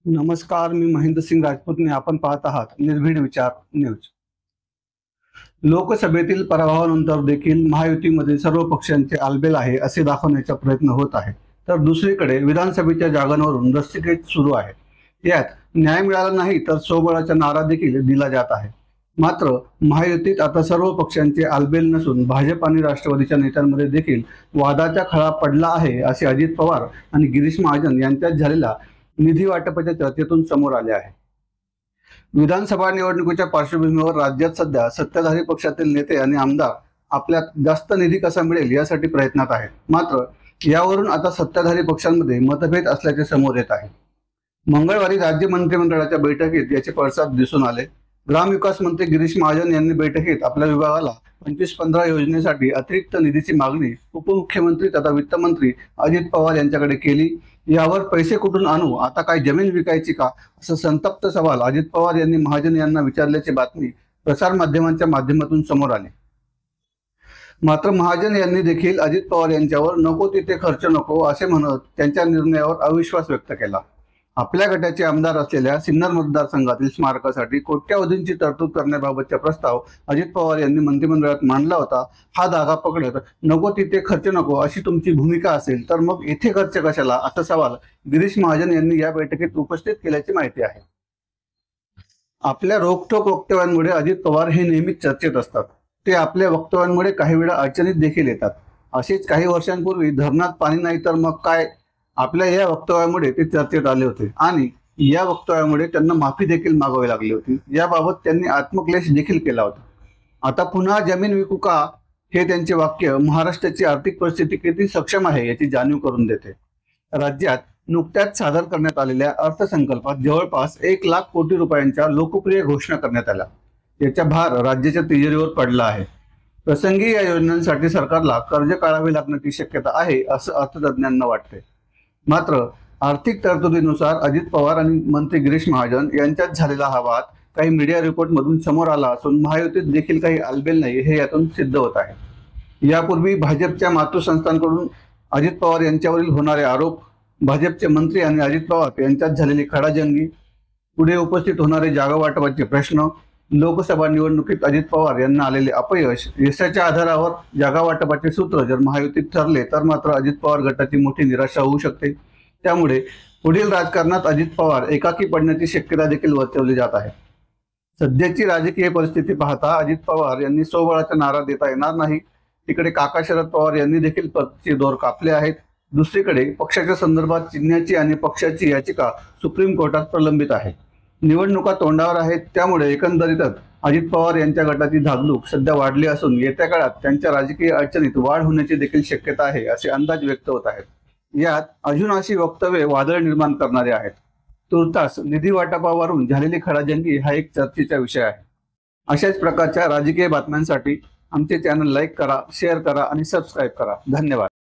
नमस्कार, मी महेंद्र सिंग राजपूतने आपण पाहत आहात निर्भीड विचार न्यूज। लोकसभेतील पराभवानंतर देखील महायुतीमध्ये सर्व पक्षांचे आलबेल आहे असे दाखवण्याचा प्रयत्न होत आहे। तर दुसरीकडे विधानसभेच्या जागांवरून रस्सीखेच सुरू आहे। यात न्याय मिळाला नाही तर सोबळाचा नारा देखील दिला जात आहे। मात्र महायुतीत आता सर्व पक्षांचे आलबेल नसून भाजप आणि राष्ट्रवादीच्या नेत्यांमध्ये देखील वादाचा खळा पडला आहे असे अजित पवार आणि गिरीश महाजन यांच्यात झालेला निधी वाटपाच्या चर्चेतून समोर आले आहे। विधानसभा निवडणुकीच्या पार्श्वभूमीवर राज्यात सध्या सत्ताधारी पक्षातील नेते आणि आमदार आपल्यात जास्त निधी कसा मिळेल यासाठी प्रयत्नात आहेत। मात्र यावरून आता सत्ताधारी पक्षांमध्ये मतभेद असल्याचे समोर येत आहे। मंगळवारी राज्य मंत्रिमंडळाच्या बैठकीत याचे पडसाद दिसून आले। ग्रामविकास मंत्री गिरीश महाजन यांनी बैठकीत आपल्या विभागाला 25-15 योजनेसाठी अतिरिक्त निधीची मागणी उपमुख्यमंत्री तथा वित्तमंत्री अजित पवार यांच्याकडे केली। यावर पैसे कुठून आणू, आता काय जमीन विकायची का, असं संतप्त सवाल अजित पवार यांनी महाजन यांना विचारल्याची बातमी प्रसार माध्यमांच्या माध्यमातून समोर आली। मात्र महाजन यांनी देखील अजित पवार यांच्यावर नको तिथे खर्च नको असे म्हणत त्यांच्या निर्णयावर अविश्वास व्यक्त केला। आपल्या गटाचे आमदार असलेल्या सिन्नर मतदारसंघातील स्मारकासाठी कोट्यावधींची तरतूद करण्याबाबतचा प्रस्ताव अजित पवार यांनी मंत्रिमंडळात मांडला होता। हा धागा पकडत नको तिथे खर्च नको अशी तुमची भूमिका असेल तर मग येथे खर्च कशाला, असा सवाल गिरीश महाजन यांनी या बैठकीत उपस्थित केल्याची माहिती आहे। आपल्या रोखठोक वक्तव्यांमुळे अजित पवार हे नेहमीच चर्चेत असतात। ते आपल्या वक्तव्यांमुळे काही वेळा अडचणीत देखील येतात। असेच काही वर्षांपूर्वी धरणात पाणी नाही तर मग काय, आपल्या या वक्तव्यामुळे ते चर्चेत आले होते आणि या वक्तव्यामुळे त्यांना माफी देखील मागावी लागली होती। याबाबत त्यांनी आत्मक्लेश देखील केला होता। आता पुन्हा जमीन विकू का, हे त्यांचे वाक्य महाराष्ट्राची आर्थिक परिस्थिती किती सक्षम आहे याची जाणीव करून देते। राज्यात नुकत्याच सादर करण्यात आलेल्या अर्थसंकल्पात जवळपास 1 लाख कोटी रुपयांच्या लोकप्रिय घोषणा करण्यात आल्या। याचा भार राज्याच्या तिजोरीवर पडला आहे। प्रसंगी या योजनांसाठी सरकारला कर्ज काढावे लागण्याची शक्यता आहे असं अर्थतज्ञांना वाटते। मात्र आर्थिक तरतुदीनुसार अजित पवार आणि मंत्री गिरीश महाजन यांच्यात झालेला हा वाद काही मीडिया रिपोर्टमधून समोर आला असून महायुतीत देखील काही आलबेल नाही हे यातून सिद्ध होत आहे। यापूर्वी भाजपच्या मातृसंस्थांकडून अजित पवार यांच्यावरील होणारे आरोप, भाजपचे मंत्री आणि अजित पवार यांच्यात झालेली खडाजंगी, पुढे उपस्थित होणारे जागा वाटपाचे प्रश्न, लोकसभा निवडणुकीत अजित पवार यांना आलेले अपयश, यशाच्या आधारावर जागा वाटपाचे सूत्र जर महायुतीत ठरले तर मात्र अजित पवार गटाची मोठी निराशा होऊ शकते। त्यामुळे पुढील राजकारणात अजित पवार एकाकी पडण्याची शक्यता देखील वर्तवली जात आहे। सध्याची राजकीय परिस्थिती पाहता अजित पवार यांनी सोबळाचा नारा देता येणार नाही। तिकडे काका शरद पवार यांनी देखील पक्षाचे दोर कापले आहेत। दुसरीकडे पक्षाच्या संदर्भात चिन्हाची आणि पक्षाची याचिका सुप्रीम कोर्टात प्रलंबित आहे। निवडणुका तोंडावर आहेत, त्यामुळे एकंदरीतच अजित पवार यांच्या गटाची धाकधूक सध्या वाढली असून येत्या काळात त्यांच्या राजकीय अडचणीत वाढ होण्याची देखील शक्यता आहे असे अंदाज व्यक्त होत आहेत। यात अजून अशी वक्तव्ये वादळ निर्माण करणारे आहेत। तुर्तास निधी वाटपावरून झालेली खडाजंगी हा एक चर्चेचा विषय आहे। अशाच प्रकारच्या राजकीय बातम्यांसाठी आमचे चॅनल लाईक करा, शेअर करा आणि सबस्क्राईब करा। धन्यवाद।